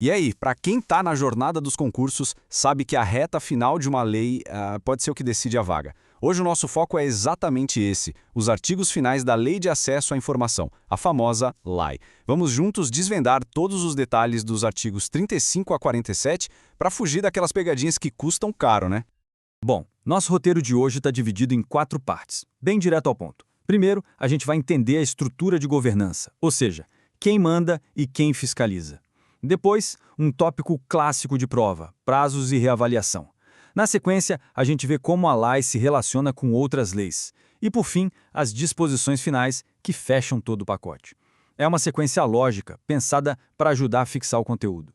E aí, para quem está na jornada dos concursos, sabe que a reta final de uma lei pode ser o que decide a vaga. Hoje o nosso foco é exatamente esse, os artigos finais da Lei de Acesso à Informação, a famosa LAI. Vamos juntos desvendar todos os detalhes dos artigos 35 a 47 para fugir daquelas pegadinhas que custam caro, né? Bom, nosso roteiro de hoje está dividido em 4 partes, bem direto ao ponto. Primeiro, a gente vai entender a estrutura de governança, ou seja, quem manda e quem fiscaliza. Depois, um tópico clássico de prova, prazos e reavaliação. Na sequência, a gente vê como a LAI se relaciona com outras leis. E, por fim, as disposições finais que fecham todo o pacote. É uma sequência lógica, pensada para ajudar a fixar o conteúdo.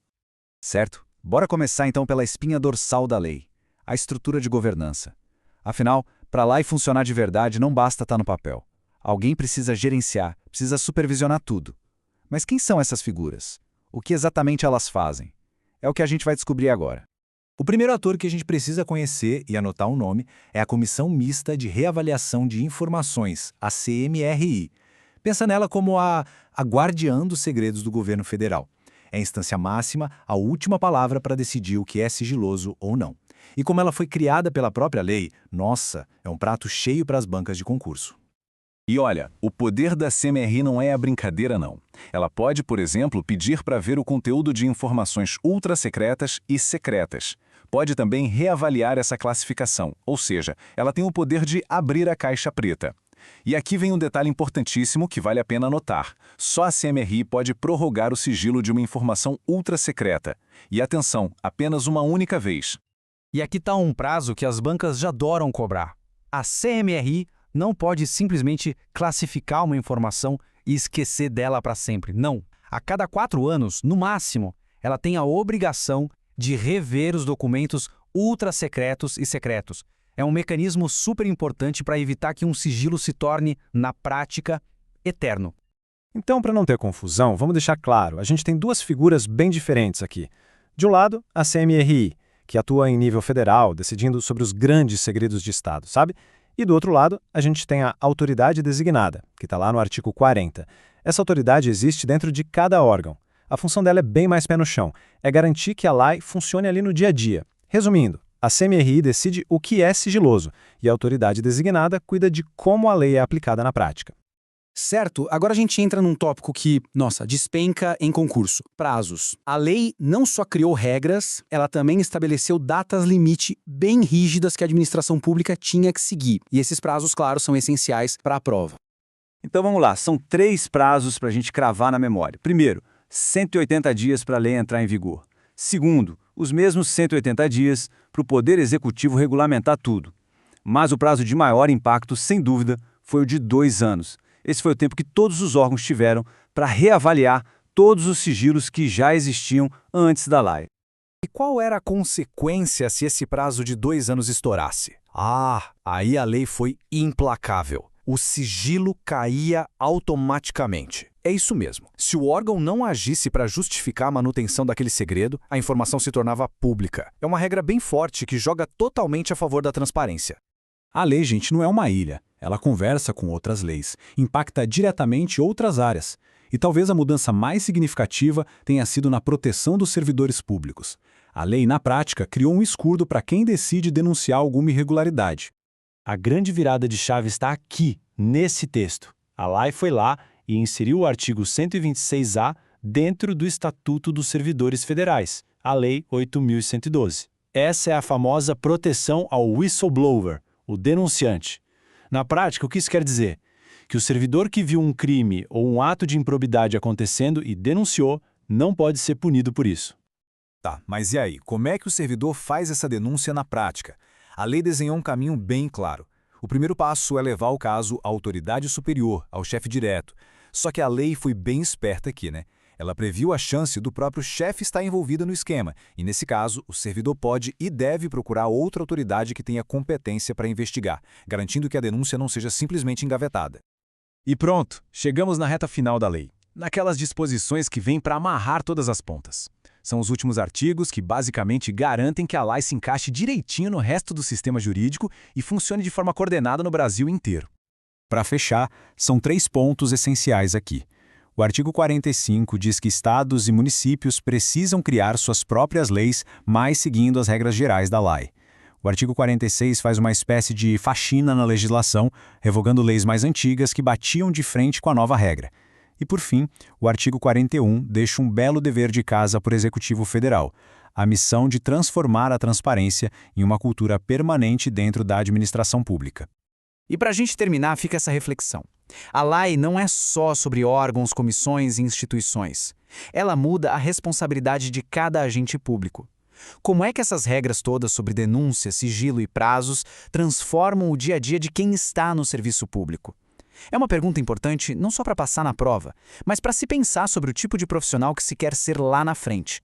Certo? Bora começar então pela espinha dorsal da lei, a estrutura de governança. Afinal, para a LAI funcionar de verdade não basta estar no papel. Alguém precisa gerenciar, precisa supervisionar tudo. Mas quem são essas figuras? O que exatamente elas fazem? É o que a gente vai descobrir agora. O primeiro ator que a gente precisa conhecer e anotar o nome é a Comissão Mista de Reavaliação de Informações, a CMRI. Pensa nela como a guardiã dos segredos do governo federal. É a instância máxima, a última palavra para decidir o que é sigiloso ou não. E como ela foi criada pela própria lei, nossa, é um prato cheio para as bancas de concurso. E olha, o poder da CMRI não é a brincadeira não. Ela pode, por exemplo, pedir para ver o conteúdo de informações ultra-secretas e secretas. Pode também reavaliar essa classificação, ou seja, ela tem o poder de abrir a caixa preta. E aqui vem um detalhe importantíssimo que vale a pena notar. Só a CMRI pode prorrogar o sigilo de uma informação ultra-secreta. E atenção, apenas uma única vez. E aqui está um prazo que as bancas já adoram cobrar. A CMRI não pode simplesmente classificar uma informação e esquecer dela para sempre. Não. A cada 4 anos, no máximo, ela tem a obrigação de rever os documentos ultra-secretos e secretos. É um mecanismo super importante para evitar que um sigilo se torne, na prática, eterno. Então, para não ter confusão, vamos deixar claro, a gente tem 2 figuras bem diferentes aqui. De um lado, a CMRI, que atua em nível federal, decidindo sobre os grandes segredos de Estado, sabe? E do outro lado, a gente tem a autoridade designada, que está lá no artigo 40. Essa autoridade existe dentro de cada órgão. A função dela é bem mais pé no chão, é garantir que a LAI funcione ali no dia a dia. Resumindo, a CMRI decide o que é sigiloso e a autoridade designada cuida de como a lei é aplicada na prática. Certo, agora a gente entra num tópico que, nossa, despenca em concurso. Prazos. A lei não só criou regras, ela também estabeleceu datas limite bem rígidas que a administração pública tinha que seguir. E esses prazos, claro, são essenciais para a prova. Então vamos lá, são 3 prazos para a gente cravar na memória. Primeiro, 180 dias para a lei entrar em vigor. Segundo, os mesmos 180 dias para o Poder Executivo regulamentar tudo. Mas o prazo de maior impacto, sem dúvida, foi o de 2 anos. Esse foi o tempo que todos os órgãos tiveram para reavaliar todos os sigilos que já existiam antes da LAI. E qual era a consequência se esse prazo de 2 anos estourasse? Aí a lei foi implacável. O sigilo caía automaticamente. É isso mesmo. Se o órgão não agisse para justificar a manutenção daquele segredo, a informação se tornava pública. É uma regra bem forte que joga totalmente a favor da transparência. A lei, gente, não é uma ilha. Ela conversa com outras leis, impacta diretamente outras áreas. E talvez a mudança mais significativa tenha sido na proteção dos servidores públicos. A lei, na prática, criou um escudo para quem decide denunciar alguma irregularidade. A grande virada de chave está aqui, nesse texto. A LAI foi lá e inseriu o artigo 126A dentro do Estatuto dos Servidores Federais, a Lei 8.112. Essa é a famosa proteção ao whistleblower, o denunciante. Na prática, o que isso quer dizer? Que o servidor que viu um crime ou um ato de improbidade acontecendo e denunciou não pode ser punido por isso. Tá, mas e aí? Como é que o servidor faz essa denúncia na prática? A lei desenhou um caminho bem claro. O primeiro passo é levar o caso à autoridade superior, ao chefe direto. Só que a lei foi bem esperta aqui, né? Ela previu a chance do próprio chefe estar envolvido no esquema, e nesse caso, o servidor pode e deve procurar outra autoridade que tenha competência para investigar, garantindo que a denúncia não seja simplesmente engavetada. E pronto, chegamos na reta final da lei. Naquelas disposições que vêm para amarrar todas as pontas. São os últimos artigos que basicamente garantem que a LAI se encaixe direitinho no resto do sistema jurídico e funcione de forma coordenada no Brasil inteiro. Para fechar, são 3 pontos essenciais aqui. O artigo 45 diz que estados e municípios precisam criar suas próprias leis, mas seguindo as regras gerais da lei. O artigo 46 faz uma espécie de faxina na legislação, revogando leis mais antigas que batiam de frente com a nova regra. E, por fim, o artigo 41 deixa um belo dever de casa para o Executivo Federal, a missão de transformar a transparência em uma cultura permanente dentro da administração pública. E para a gente terminar, fica essa reflexão. A lei não é só sobre órgãos, comissões e instituições. Ela muda a responsabilidade de cada agente público. Como é que essas regras todas sobre denúncia, sigilo e prazos transformam o dia a dia de quem está no serviço público? É uma pergunta importante não só para passar na prova, mas para se pensar sobre o tipo de profissional que se quer ser lá na frente.